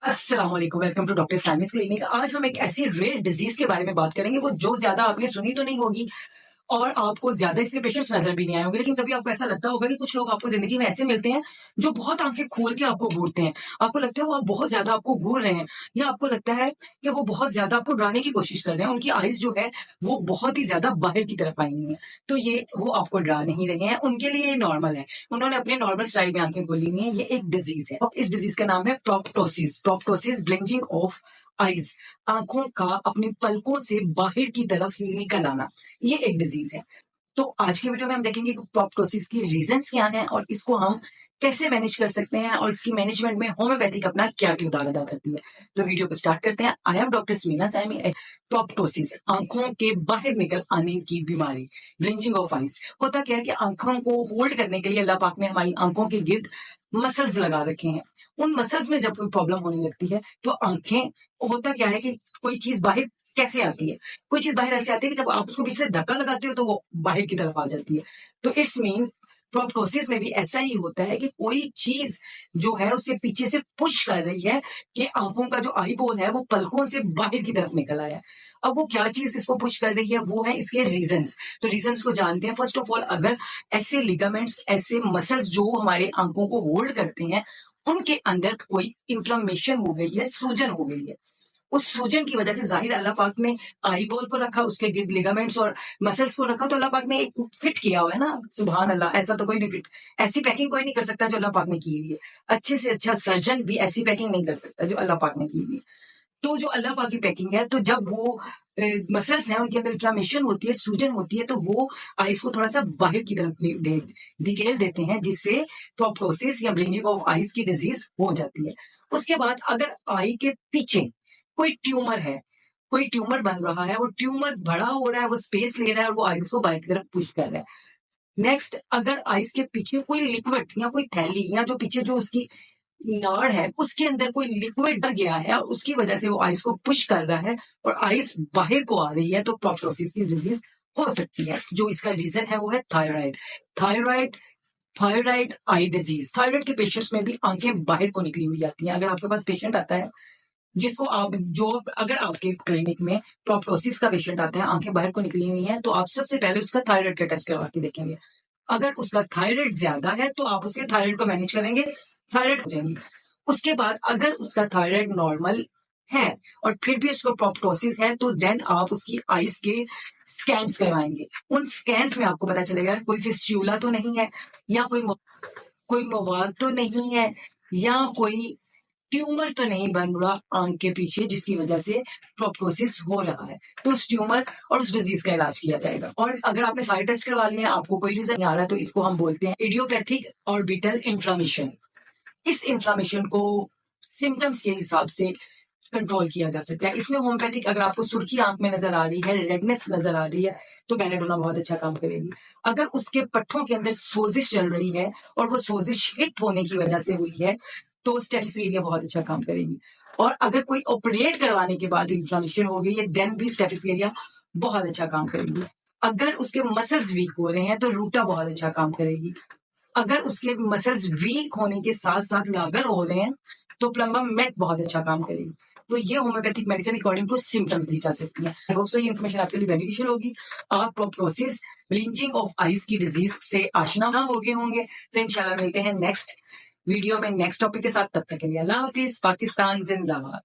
अस्सलाम वालेकुम, welcome to doctor साइमस clinic. आज हम एक ऐसी रेयर डिजीज के बारे में बात करेंगे वो जो ज्यादा आपने सुनी तो नहीं होगी और आपको ज्यादा इसके पेशेंट्स नजर भी नहीं आए होंगे, लेकिन कभी आपको ऐसा लगता होगा कि कुछ लोग आपको जिंदगी में ऐसे मिलते हैं जो बहुत आंखें खोल के आपको घूरते हैं। आपको लगता है वो आप बहुत ज्यादा आपको घूर रहे हैं, या आपको लगता है कि वो बहुत ज्यादा आपको डराने की कोशिश कर रहे हैं। उनकी आईज जो है वो बहुत ही ज्यादा बाहर की तरफ आई हुई है, तो ये वो आपको डरा नहीं रहे हैं, उनके लिए ये नॉर्मल है। उन्होंने अपने नॉर्मल स्टाइल में आंखें खोली हुई है। ये एक डिजीज है, इस डिजीज का नाम है proptosis. Proptosis blinking of eyes, आंखों का अपनी पलकों से बाहर की तरफ निकल आना, ये एक डिजीज है। तो आज की वीडियो में हम देखेंगे कि प्रोप्टोसिस की रीजंस क्या हैं और इसको हम कैसे मैनेज कर सकते हैं और इसकी मैनेजमेंट में होम्योपैथिक अपना क्या किरदार अदा करती है। तो वीडियो को स्टार्ट करते हैं। I am doctor Smina Sami. Proptosis आंखों के बाहर निकल आने की बीमारी, ब्लिंचिंग ऑफ आईज। होता क्या है कि आंखों को होल्ड करने के लिए अल्लाह पाक ने हमारी आंखों के गिर्द मसल्स लगा रखे हैं। उन मसल्स में जब कोई प्रॉब्लम होने लगती है तो आंखें, होता क्या है कि कोई चीज बाहर कैसे आती है, कोई चीज बाहर ऐसे आती है कि जब आप उसको पीछे से धक्का लगाते हो तो वो बाहर की तरफ आ जाती है। तो इट्स मीन प्रोप्टोसिस में भी ऐसा ही होता है कि कोई चीज जो है उसे पीछे से पुश कर रही है कि आंखों का जो आई बोल है वो पलकों से बाहर की तरफ निकल आया है। अब वो क्या चीज इसको पुश कर रही है, वो है इसके रीजंस। तो रीजंस को जानते हैं। फर्स्ट ऑफ ऑल, अगर ऐसे लिगामेंट्स, ऐसे मसल्स जो हमारे आंखों को होल्ड करते हैं, उनके अंदर कोई इंफ्लेमेशन हो गई है, सूजन हो गई है, उस सूजन की वजह से जाहिर अल्लाह पाक ने आई बॉल को रखा, उसके गिर्द लिगामेंट्स और मसल्स को रखा, तो अल्लाह पाक ने एक फिट किया हुआ है ना। सुभान अल्लाह, ऐसा तो कोई नहीं फिट, ऐसी पैकिंग कोई नहीं कर सकता जो अल्लाह पाक ने की हुई है। अच्छे से अच्छा सर्जन भी ऐसी पैकिंग नहीं कर सकता जो अल्लाह पाक ने की हुई है। तो जो अल्लाह पाक की पैकिंग है, तो जब वो मसल्स हैं उनके अंदर इन्फ्लेमेशन होती है, सूजन होती है, तो वो आइस को थोड़ा सा बाहर की तरफ धकेल देते हैं, जिससे प्रोप्टोसिस या ब्लिंचिंग ऑफ आइस की डिजीज हो जाती है। उसके बाद अगर आई के पीछे कोई ट्यूमर है, कोई ट्यूमर बन रहा है, वो ट्यूमर बड़ा हो रहा है, वो स्पेस ले रहा है और वो आइस को बाहर की तरफ पुश कर रहा है। नेक्स्ट, अगर आइस के पीछे कोई लिक्विड या कोई थैली या जो पीछे जो उसकी नाड़ है उसके अंदर कोई लिक्विड डर गया है और उसकी वजह से वो आइस को पुश कर रहा है और आइस बाहर को आ रही है, तो प्रोप्टोसिस की डिजीज हो सकती है। जो इसका रीजन है वो है thyroid. Thyroid thyroid eye disease, thyroid के पेशेंट्स में भी आंखें बाहर को निकली हुई आती हैं। अगर आपके पास पेशेंट आता है जिसको आप जो अगर आपके क्लिनिक में प्रोप्टोसिस का पेशेंट आता है, आंखें बाहर को निकली हुई हैं, तो आप सबसे पहले उसका थायराइड का टेस्ट करवा के देखेंगे। अगर उसका थायराइड ज्यादा है तो आप उसके थायराइड को मैनेज करेंगे, थायराइड हो जाएंगी। उसके बाद अगर उसका थायराइड नॉर्मल है और फिर भी उसको प्रोप्टोसिस है, तो देन आप उसकी आईज के स्कैन्स करवाएंगे। उन स्कैन्स में आपको पता चलेगा कोई फिस्ट्यूला तो नहीं है, या कोई मवाद तो नहीं है, या कोई ट्यूमर तो नहीं बन रहा आंख के पीछे जिसकी वजह से प्रोप्टोसिस हो रहा है। तो उस ट्यूमर और उस डिजीज का इलाज किया जाएगा। और अगर आपने सारे टेस्ट करवा लिए, आपको कोई रीजन नहीं आ रहा, तो इसको हम बोलते हैं इडियोपैथिक ऑर्बिटल इंफ्लामेशन। इस इंफ्लामेशन को सिम्टम्स के हिसाब से कंट्रोल किया जा सकता है। इसमें होम्योपैथिक, अगर आपको सुर्खी आंख में नजर आ रही है, रेडनेस नजर आ रही है, तो बेनाडोना बहुत अच्छा काम करेगी। अगर उसके पट्टों के अंदर सोजिश चल रही है और वो सोजिश हिट होने की वजह से हुई है, तो स्टेफिसेरिया बहुत अच्छा काम करेगी। और अगर कोई ऑपरेट करवाने के बाद इन्फ्लेमेशन हो गई है, देन भी स्टेफिसेरिया बहुत अच्छा काम करेगी। अगर उसके मसल्स वीक हो रहे हैं तो रूटा बहुत अच्छा काम करेगी। अगर उसके मसल्स वीक होने के साथ साथ लागर हो रहे हैं तो प्लम्बम मेट बहुत अच्छा काम करेगी। तो ये homeopathic medicine according to symptoms दी जा सकती है। आई होप सो ये इन्फॉर्मेशन आपके लिए बेनिफिशियल होगी। आप प्रोप्टोसिस, ब्लिंचिंग ऑफ आईज की डिजीज से आशना हो गए होंगे। तो इंशाल्लाह मिलते हैं नेक्स्ट वीडियो में नेक्स्ट टॉपिक के साथ। तब तक के लिए अल्लाह हाफिज। पाकिस्तान जिंदाबाद।